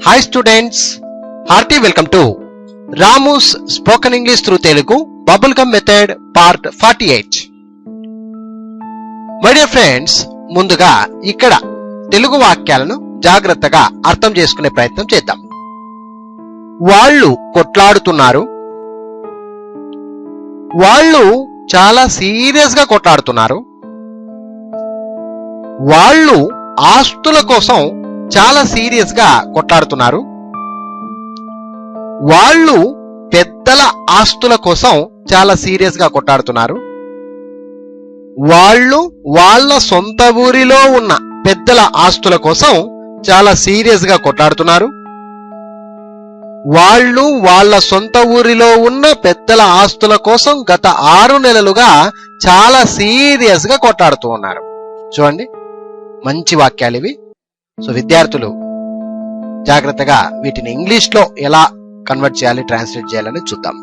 Hi students, hearty welcome to Ramu's Spoken English through Telugu Bubblegum Method Part 48. My dear friends, ముందుగా ఇక్కడ తెలుగు వాక్యాలను జాగ్రత్తగా అర్థం చేసుకునే ప్రయత్నం చేద్దాం. వాళ్ళు కొట్లాడుతున్నారు. వాళ్ళు చాలా సీరియస్ గా కొట్లాడుతున్నారు. వాళ్ళు ఆస్తుల కోసం చాలా సీరియస్ గా కొట్లాడుతున్నారు. వాళ్ళు పెద్దల ఆస్తుల కోసం చాలా సీరియస్ గా కొట్లాడుతున్నారు. వాళ్ళు వాళ్ళ సొంత ఊరిలో ఉన్న పెద్దల ఆస్తుల కోసం చాలా సీరియస్ గా కొట్లాడుతున్నారు. వాళ్ళు వాళ్ళ సొంత ఊరిలో ఉన్న పెద్దల ఆస్తుల కోసం గత 6 నెలలుగా చాలా సీరియస్ గా కొట్లాడుతూ ఉన్నారు. చూడండి, మంచి వాక్యాలు ఇవి. సో విద్యార్థులు జాగ్రత్తగా వీటిని ఇంగ్లీష్ లో ఎలా కన్వర్ట్ చేయాలి, ట్రాన్స్లేట్ చేయాలని చూద్దాం.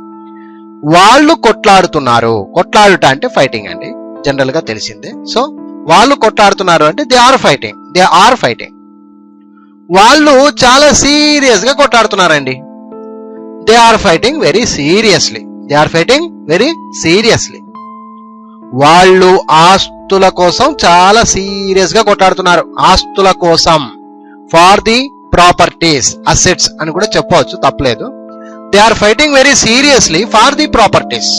వాళ్ళు కొట్లాడుతున్నారు. కొట్లాడుట అంటే ఫైటింగ్ అండి, జనరల్ గా తెలిసిందే. సో వాళ్ళు కొట్లాడుతున్నారు అంటే దే ఆర్ ఫైటింగ్. వాళ్ళు చాలా సీరియస్ గా కొట్లాడుతున్నారండి. They are fighting very seriously. వాళ్ళు ఆస్తుల కోసం చాలా సీరియస్ గా కొట్లాడుతున్నారు. ఆస్తుల కోసం, ఫార్ ది ప్రాపర్టీస్, అసెట్స్ అని కూడా చెప్పవచ్చు, తప్పలేదు. They are fighting very seriously for the properties.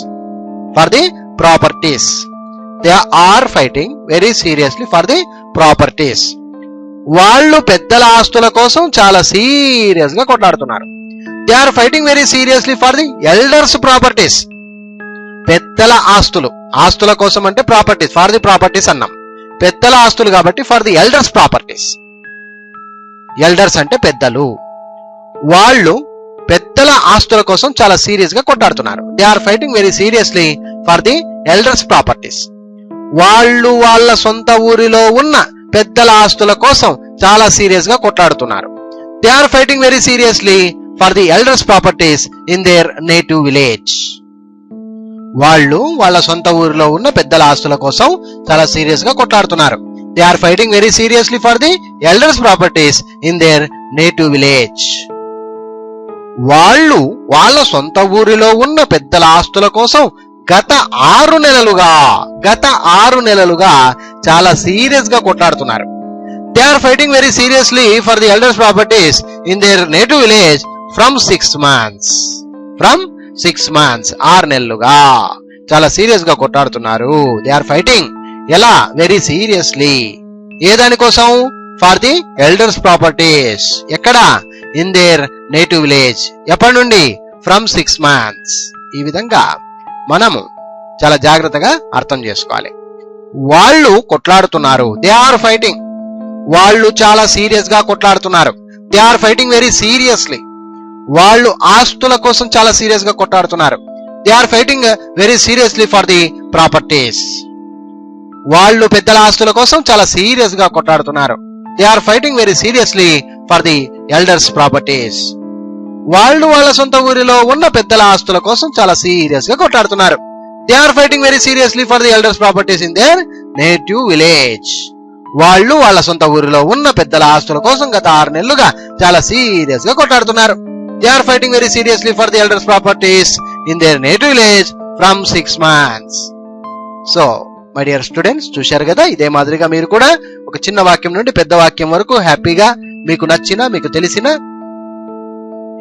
They are fighting very seriously for the properties. వాళ్ళు పెద్దల ఆస్తుల కోసం చాలా సీరియస్ గా కొట్లాడుతున్నారు. They are fighting very seriously for the elders properties. పెద్దల ఆస్తుల కోసం అంటే ప్రాపర్టీస్, ఫర్ ది ప్రాపర్టీస్ అన్నాం. పెద్దల ఆస్తులు కాబట్టి for the elders properties. Elders అంటే పెద్దలు. వాళ్ళు పెద్దల ఆస్తుల కోసం చాలా సీరియస్ గా కొట్లాడుతున్నారు. They are fighting very seriously for the elders properties. వాళ్ళు వాళ్ళ సొంత ఊరిలో ఉన్న పెద్దల ఆస్తుల కోసం చాలా సీరియస్ గా కొట్లాడుతున్నారు. They are fighting very seriously for the elders properties in their native village. వాళ్ళు వాళ్ళ సొంత ఊరిలో ఉన్న పెద్దల ఆస్తుల కోసం చాలా సీరియస్ గా కొట్లాడుతున్నారు. They are fighting very seriously for the elders properties in their native village. వాళ్ళు వాళ్ళ సొంత ఊరిలో ఉన్న పెద్దల ఆస్తుల కోసం గత 6 నెలలుగా చాలా సీరియస్ గా కొట్లాడుతున్నారు. They are fighting very seriously for the elders properties in their native village from 6 months 6 నెలలుగా చాలా సీరియస్ గా కొట్లాడుతున్నారు. దే ఆర్ ఫైటింగ్ ఎలా? Very seriously. ఏ దానికోసం? For the elders properties. ఎక్కడ? In their native village. ఎప్పటి నుండి? From 6 months. ఈ విధంగా మనము చాలా జాగ్రత్తగా అర్థం చేసుకోవాలి. వాళ్ళు కొట్లాడుతున్నారు. They are fighting. వాళ్ళు చాలా సీరియస్ గా కొట్లాడుతున్నారు. They are fighting very seriously. వాళ్ళు ఆస్తుల కోసం చాలా సీరియస్ గా కొట్లాడుతున్నారు. They are fighting very seriously for the properties. వాళ్ళు పెద్దల ఆస్తుల కోసం చాలా సీరియస్ గా కొట్లాడుతున్నారు. They are fighting very seriously for the elders properties. వాళ్ళు వాళ్ళ సొంత ఊరిలో ఉన్న పెద్దల ఆస్తుల కోసం చాలా సీరియస్ గా కొట్లాడుతున్నారు. They are fighting very seriously for the elders properties in their native village. వాళ్ళు వాళ్ళ సొంత ఊరిలో ఉన్న పెద్దల ఆస్తుల కోసం గత 6 నెలలుగా చాలా సీరియస్ గా కొట్లాడుతున్నారు. They are fighting very seriously for the elders' properties in their native village from 6 months. So, my dear students, చూశారు కదా, ఇదే మాదిరిగా మీరు కూడా ఒక చిన్న వాక్యం నుండి పెద్ద వాక్యం వరకు హ్యాపీగా మీకు నచ్చిన, మీకు తెలిసిన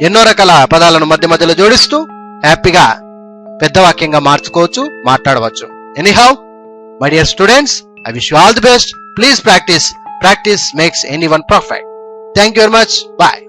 ఎన్నో రకాల పదాలను మధ్యలో జోడిస్తూ హ్యాపీగా పెద్ద వాక్యంగా మార్చుకోవచ్చు, మాట్లాడవచ్చు. Anyhow, my dear students, I wish you all the best. Please practice. Practice makes anyone perfect. Thank you very much. Bye.